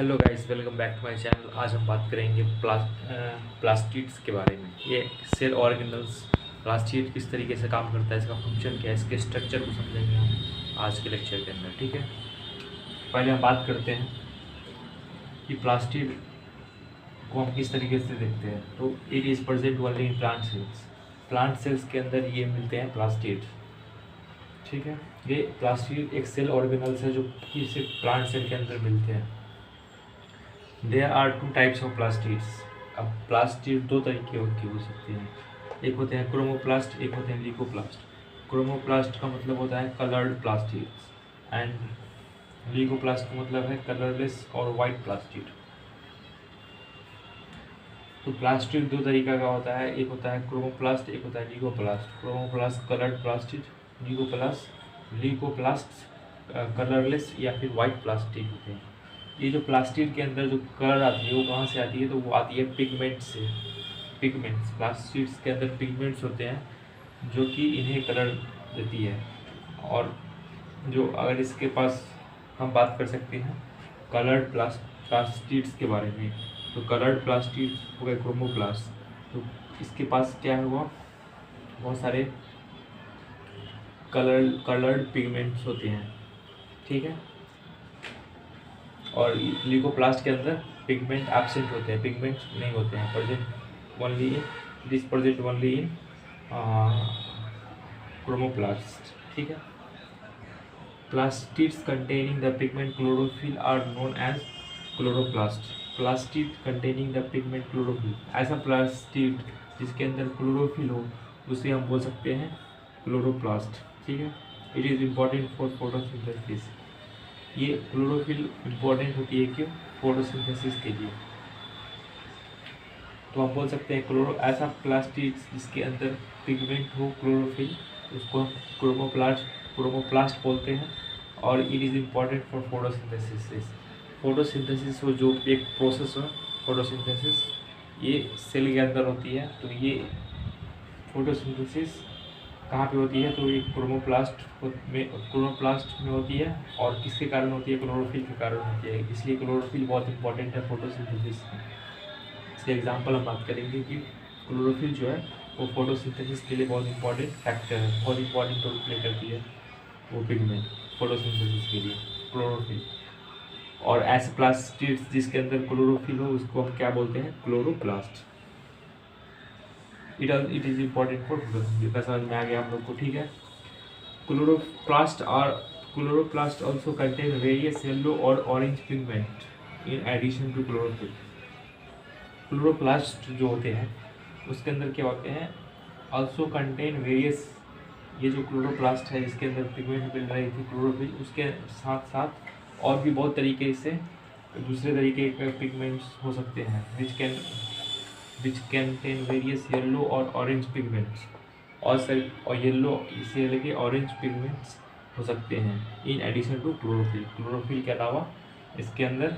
Hello guys, welcome back to my channel. आज हम बात करेंगे प्लास्टिड्स के बारे में। ये सेल ऑर्गेनल्स, प्लास्टिड किस तरीके से काम करता है, इसका फंक्शन क्या है, इसके स्ट्रक्चर को समझेंगे हम आज के लेक्चर के अंदर। ठीक है, पहले हम बात करते हैं कि प्लास्टिड को हम किस तरीके से देखते हैं। तो it is present only in plant cells. Plant cells के अंदर ये मिलते हैं प्लास्टिड। ठीक है, ये प्लास्टिड एक सेल ऑर्गेनल्स है जो कि सिर्फ प्लांट सेल के अंदर मिलते हैं। There are two types of plastids. अब प्लास्टिड दो तरीके की हो सकती हैं। एक होते हैं क्रोमोप्लास्ट, एक होते हैं लीकोप्लास्ट। क्रोमोप्लास्ट का मतलब होता है कलर्ड प्लास्टिड्स एंड लीकोप्लास्ट का मतलब है कलरलेस और वाइट प्लास्टिड। तो प्लास्टिड दो तरीका का होता है, एक होता है क्रोमोप्लास्ट, एक होता है लीकोप्लास्ट। क्रोमोप्लास्ट कलर्ड प्लास्टिड, लीकोप्लास्ट कलरलेस या फिर वाइट प्लास्टिड होते हैं। ये जो प्लास्टिड के अंदर जो कलर आती है वो कहाँ से आती है? तो वो आती है पिगमेंट से। पिगमेंट्स, प्लास्टिड्स के अंदर पिगमेंट्स होते हैं जो कि इन्हें कलर देती है। और जो अगर इसके पास हम बात कर सकते हैं कलर्ड प्लास्टिड्स के बारे में, तो कलर्ड प्लास्टिड हो गए क्रोमोप्लास्ट। तो इसके पास क्या हुआ, बहुत सारे कलर्ड पिगमेंट्स होते हैं। ठीक है, और लीकोप्लास्ट के अंदर पिगमेंट एब्सेंट होते हैं, पिगमेंट नहीं होते हैं, present only in, it is present only in chromoplast. ठीक है, plastids containing the pigment chlorophyll are known as chloroplast. Plastid containing the pigment chlorophyll, ऐसा प्लास्टिड जिसके अंदर क्लोरोफिल हो उसे हम बोल सकते हैं क्लोरोप्लास्ट। ठीक है, it is important for photosynthesis. ये क्लोरोफिल इम्पोर्टेंट होती है क्यों? फोटोसिंथेसिस के लिए। तो हम बोल सकते हैं ऐसा प्लास्टिड जिसके अंदर पिगमेंट हो क्लोरोफिल, उसको हम क्रोमोप्लास्ट बोलते हैं। और it is important for photosynthesis. Photosynthesis हो जो एक प्रोसेस हो, फोटोसिंथेसिस ये सेल के अंदर होती है। तो ये फोटोसिंथेसिस कहाँ पे होती है? तो ये क्लोरोप्लास्ट में होती है। और किसके कारण होती है? क्लोरोफिल के कारण होती है। इसलिए क्लोरोफिल बहुत इंपॉर्टेंट है फोटोसिंथेसिस में। इसके एग्जांपल हम बात करेंगे कि क्लोरोफिल जो है वो फोटोसिंथेसिस के लिए बहुत इंपॉर्टेंट फैक्टर है, बहुत इंपॉर्टेंट रोल प्ले करती है वो पिगमेंट फोटोसिंथेसिस के लिए, क्लोरोफिल। और ऐसे प्लास्टिड्स जिसके अंदर क्लोरोफिल हो उसको हम क्या बोलते हैं? Chloroplast. It is important for photosynthesis. समझ में आ गया हम लोग को? ठीक है, chloroplast also contain various yellow और orange pigment in addition to chlorophyll. Chloroplast जो होते हैं उसके अंदर क्या होते हैं? ऑल्सो कंटेन वेरियस, ये जो क्लोरोप्लास्ट है जिसके अंदर पिगमेंट मिल रही थी क्लोरोफिल, उसके साथ साथ और भी बहुत तरीके से दूसरे तरीके के पिगमेंट्स हो सकते हैं विच कंटेन वेरियस येलो और ऑरेंज पिगमेंट्स। और येलो से लेके ऑरेंज पिगमेंट्स हो सकते हैं in addition to chlorophyll. Chlorophyll के अलावा इसके अंदर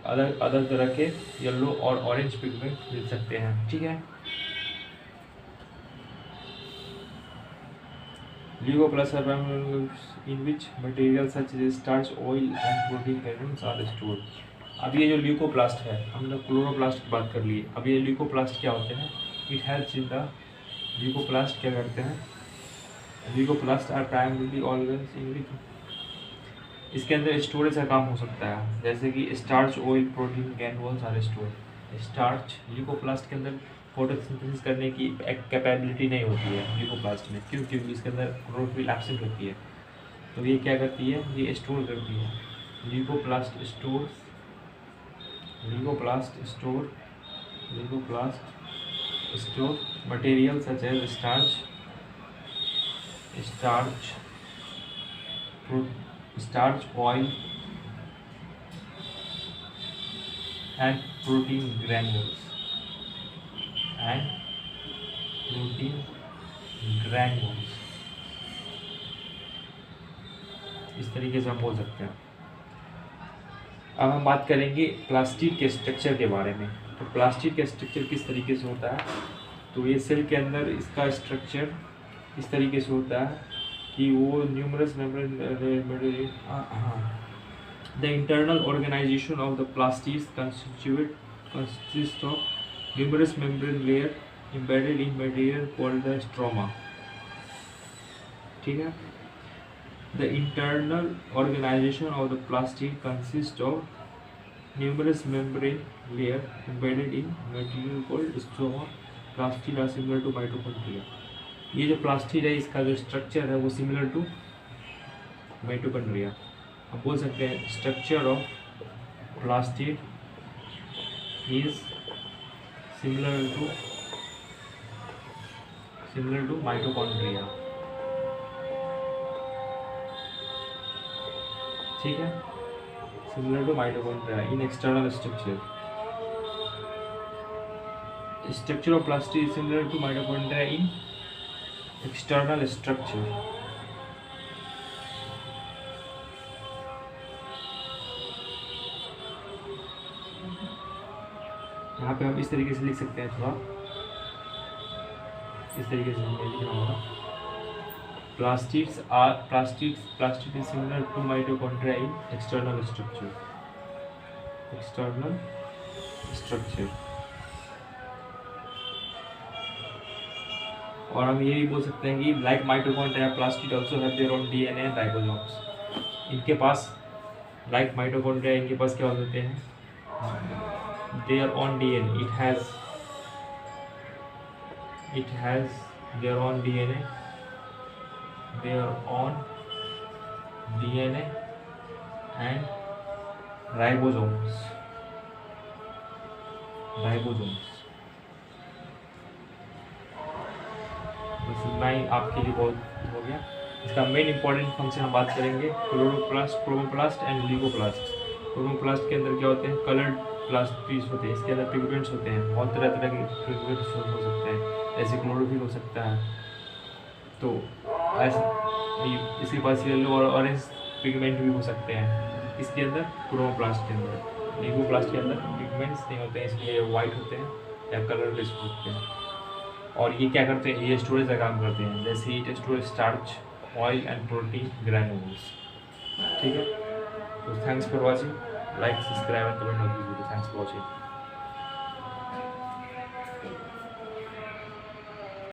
अदर तरह के येलो और ऑरेंज पिगमेंट मिल सकते हैं। ठीक है, leucoplast in which material such as starch, oil and protein granules are stored. अब ये जो ल्यूकोप्लास्ट है, हम लोग क्लोरोप्लास्ट की बात कर लिए, अब ये ल्यूकोप्लास्ट क्या होते हैं? It helps in the leucoplast क्या करते हैं? Leucoplast are primarily organs in which, इसके अंदर स्टोरेज का काम हो सकता है, जैसे कि starch, oil, protein granules are stored. Starch leucoplast के अंदर फोटोसिंथेसिस करने की एक कैपेबिलिटी नहीं होती है ल्यूकोप्लास्ट में, क्योंकि इसके अंदर क्लोरोफिल एब्सेंट होती है। तो ये क्या करती है? ये स्टोर करती है। Leucoplast store material such as starch, oil and protein granules इस तरीके से हम बोल सकते हैं। अब हम बात करेंगे प्लास्टिड के स्ट्रक्चर के बारे में। तो प्लास्टिड का स्ट्रक्चर किस तरीके से होता है? तो ये सेल के अंदर इसका स्ट्रक्चर इस तरीके से होता है कि वो numerous The internal organization of the plastids consists of numerous membrane layer embedded in material called the stroma. ठीक है. The internal organization of the plastid consists of numerous membrane layer embedded in material called stroma. Plastid are similar to mitochondria. ये जो plastid है इसका जो structure है वो similar to mitochondria. आप बोल सकते हैं structure of plastid is similar to mitochondria. ठीक है, similar to mitochondria in external structure. Structure of plastid is similar to mitochondria in external structure. यहाँ पे हम इस तरीके से लिख सकते हैं, थोड़ा इस तरीके से हमें लिखना होगा. Plastid is similar to mitochondria in external structure. और हम ये भी बोल सकते हैं कि like mitochondria plastid also have their own DNA and ribosomes. इनके पास लाइक माइटोकॉन्ड्रिया इनके पास क्या होते हैं, their own DNA. It has their own DNA and ribosomes. बस इतना ही आपके लिए बहुत हो गया. इसका मेन इंपॉर्टेंट फंक्शन हम बात करेंगे क्लोरोप्लास्ट एंड ल्यूकोप्लास्ट. क्लोरोप्लास्ट के अंदर क्या होते हैं, कलर्ड प्लास्टिड्स होते हैं. इसके अंदर पिगमेंट्स होते हैं, बहुत तरह के पिगमेंट्स हो सकते हैं, ऐसे क्लोरोफिल हो सकता है. तो ऐसे इसके पास येलो और ऑरेंज पिगमेंट भी हो सकते हैं. इसके अंदर क्लोरोप्लास्ट के अंदर, ल्यूकोप्लास्ट के अंदर पिगमेंट्स नहीं होते हैं, इसलिए वाइट होते हैं या कलरलेस होते हैं. और ये क्या करते हैं, ये स्टोरेज का काम करते हैं, जैसे it storage starch, oil and protein granules. ठीक है, तो thanks for watching. Like, subscribe and comment on this video. Thanks for watching.